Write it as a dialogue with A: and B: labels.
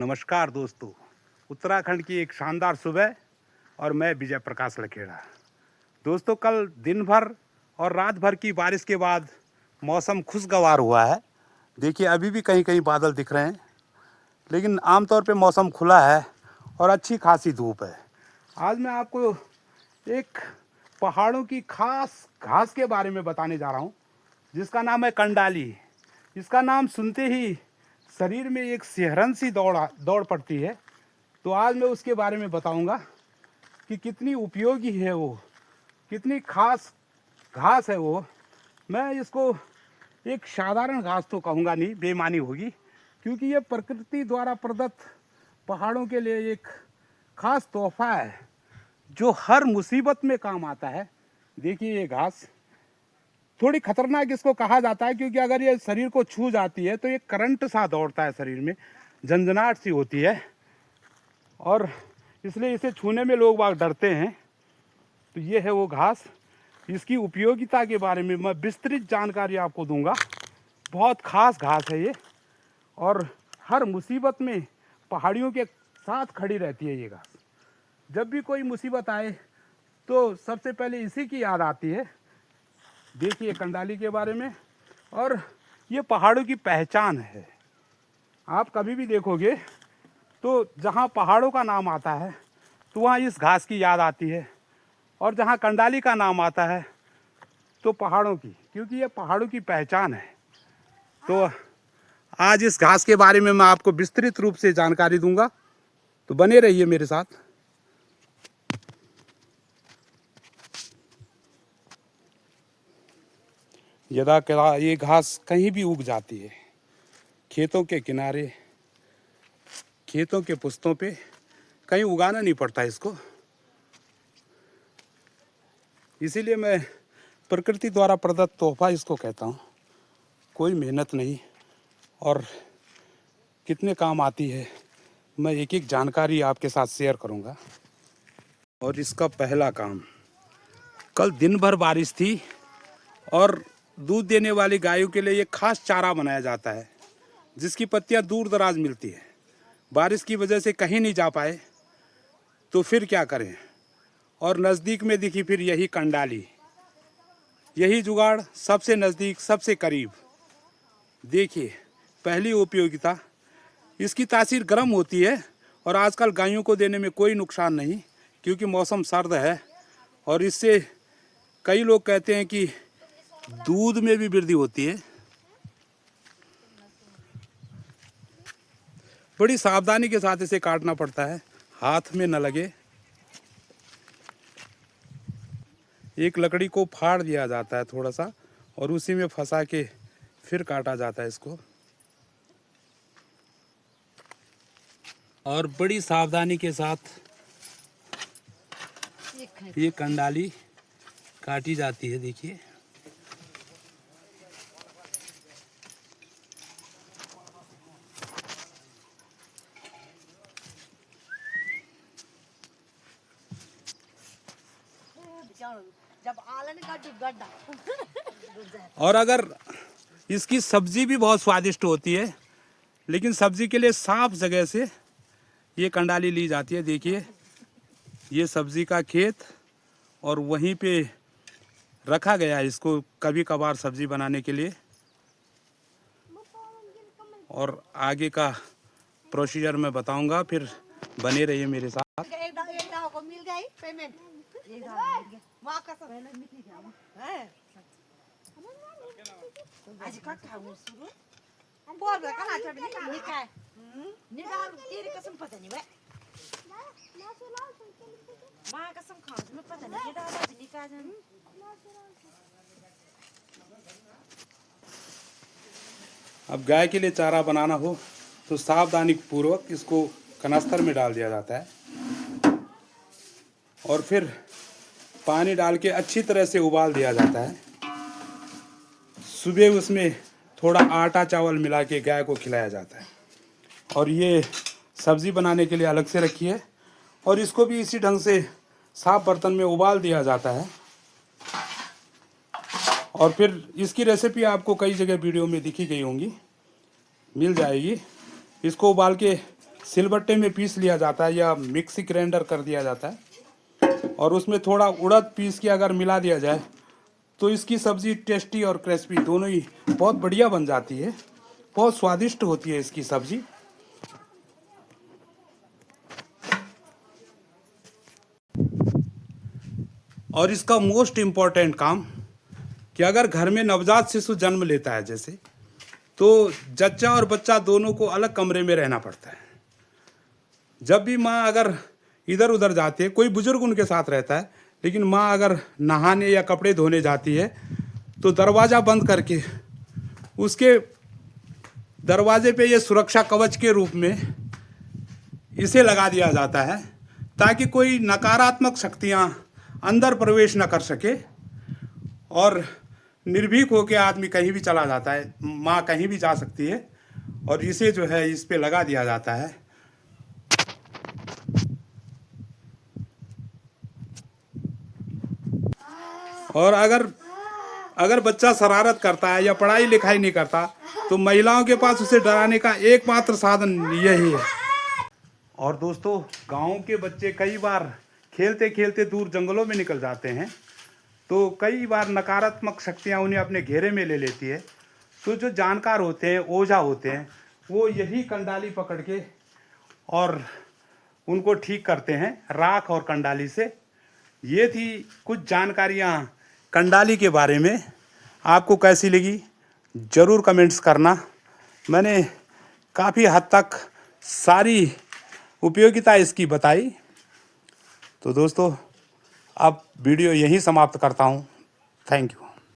A: नमस्कार दोस्तों। उत्तराखंड की एक शानदार सुबह और मैं विजय प्रकाश लखेड़ा। दोस्तों, कल दिन भर और रात भर की बारिश के बाद मौसम खुशगवार हुआ है। देखिए, अभी भी कहीं कहीं बादल दिख रहे हैं, लेकिन आमतौर पे मौसम खुला है और अच्छी खासी धूप है। आज मैं आपको एक पहाड़ों की खास घास के बारे में बताने जा रहा हूँ, जिसका नाम है कंडाली। इसका नाम सुनते ही शरीर में एक सिहरन सी दौड़ पड़ती है। तो आज मैं उसके बारे में बताऊंगा कि कितनी उपयोगी है वो, कितनी खास घास है वो। मैं इसको एक साधारण घास तो कहूँगा नहीं, बेईमानी होगी, क्योंकि ये प्रकृति द्वारा प्रदत्त पहाड़ों के लिए एक खास तोहफा है जो हर मुसीबत में काम आता है। देखिए, ये घास थोड़ी खतरनाक इसको कहा जाता है, क्योंकि अगर ये शरीर को छू जाती है तो ये करंट सा दौड़ता है शरीर में, झंझनाहट सी होती है, और इसलिए इसे छूने में लोग बाग डरते हैं। तो ये है वो घास। इसकी उपयोगिता के बारे में मैं विस्तृत जानकारी आपको दूंगा। बहुत खास घास है ये, और हर मुसीबत में पहाड़ियों के साथ खड़ी रहती है ये घास। जब भी कोई मुसीबत आए तो सबसे पहले इसी की याद आती है। देखिए कंडाली के बारे में, और ये पहाड़ों की पहचान है। आप कभी भी देखोगे तो जहाँ पहाड़ों का नाम आता है तो वहाँ इस घास की याद आती है, और जहाँ कंडाली का नाम आता है तो पहाड़ों की, क्योंकि ये पहाड़ों की पहचान है। तो आज इस घास के बारे में मैं आपको विस्तृत रूप से जानकारी दूंगा, तो बने रहिए मेरे साथ। यदा ये घास कहीं भी उग जाती है, खेतों के किनारे, खेतों के पुस्तों पे, कहीं उगाना नहीं पड़ता इसको। इसीलिए मैं प्रकृति द्वारा प्रदत्त तोहफा इसको कहता हूँ। कोई मेहनत नहीं, और कितने काम आती है मैं एक एक जानकारी आपके साथ शेयर करूँगा। और इसका पहला काम, कल दिन भर बारिश थी और दूध देने वाली गायों के लिए एक खास चारा बनाया जाता है, जिसकी पत्तियां दूर दराज मिलती है। बारिश की वजह से कहीं नहीं जा पाए तो फिर क्या करें, और नज़दीक में दिखी फिर यही कंडाली, यही जुगाड़, सबसे नज़दीक, सबसे करीब। देखिए, पहली उपयोगिता, इसकी तासीर गर्म होती है, और आजकल गायों को देने में कोई नुकसान नहीं, क्योंकि मौसम सर्द है, और इससे कई लोग कहते हैं कि दूध में भी वृद्धि होती है। बड़ी सावधानी के साथ इसे काटना पड़ता है, हाथ में न लगे। एक लकड़ी को फाड़ दिया जाता है थोड़ा सा, और उसी में फंसा के फिर काटा जाता है इसको, और बड़ी सावधानी के साथ ये कंडाली काटी जाती है। देखिए, और अगर इसकी सब्जी भी बहुत स्वादिष्ट होती है, लेकिन सब्जी के लिए साफ जगह से ये कंडाली ली जाती है। देखिए, ये सब्जी का खेत, और वहीं पे रखा गया है इसको कभी कभार सब्जी बनाने के लिए। और आगे का प्रोसीजर मैं बताऊंगा, फिर बने रहिए मेरे साथ। अब गाय के लिए चारा बनाना हो तो सावधानी पूर्वक इसको कनस्तर में डाल दिया जाता है, और फिर पानी डाल के अच्छी तरह से उबाल दिया जाता है। सुबह उसमें थोड़ा आटा चावल मिला के गाय को खिलाया जाता है। और ये सब्ज़ी बनाने के लिए अलग से रखी है, और इसको भी इसी ढंग से साफ बर्तन में उबाल दिया जाता है। और फिर इसकी रेसिपी आपको कई जगह वीडियो में दिखी गई होंगी, मिल जाएगी। इसको उबाल के सिलबट्टे में पीस लिया जाता है या मिक्सी ग्राइंडर कर दिया जाता है, और उसमें थोड़ा उड़द पीस के अगर मिला दिया जाए तो इसकी सब्ज़ी टेस्टी और क्रिस्पी दोनों ही बहुत बढ़िया बन जाती है। बहुत स्वादिष्ट होती है इसकी सब्ज़ी। और इसका मोस्ट इम्पॉर्टेंट काम कि अगर घर में नवजात शिशु जन्म लेता है जैसे, तो जच्चा और बच्चा दोनों को अलग कमरे में रहना पड़ता है। जब भी माँ अगर इधर उधर जाती है, कोई बुजुर्ग उनके साथ रहता है, लेकिन माँ अगर नहाने या कपड़े धोने जाती है तो दरवाज़ा बंद करके उसके दरवाजे पे ये सुरक्षा कवच के रूप में इसे लगा दिया जाता है, ताकि कोई नकारात्मक शक्तियाँ अंदर प्रवेश न कर सके और निर्भीक होकर आदमी कहीं भी चला जाता है, माँ कहीं भी जा सकती है। और इसे जो है इस पे लगा दिया जाता है। और अगर बच्चा शरारत करता है या पढ़ाई लिखाई नहीं करता तो महिलाओं के पास उसे डराने का एकमात्र साधन यही है। और दोस्तों, गाँव के बच्चे कई बार खेलते खेलते दूर जंगलों में निकल जाते हैं, तो कई बार नकारात्मक शक्तियाँ उन्हें अपने घेरे में ले लेती है। तो जो जानकार होते हैं, ओझा होते हैं, वो यही कंडाली पकड़ के और उनको ठीक करते हैं राख और कंडाली से। ये थी कुछ जानकारियाँ कंडाली के बारे में। आपको कैसी लगी ज़रूर कमेंट्स करना। मैंने काफ़ी हद तक सारी उपयोगिता इसकी बताई। तो दोस्तों, अब वीडियो यहीं समाप्त करता हूँ। Thank you.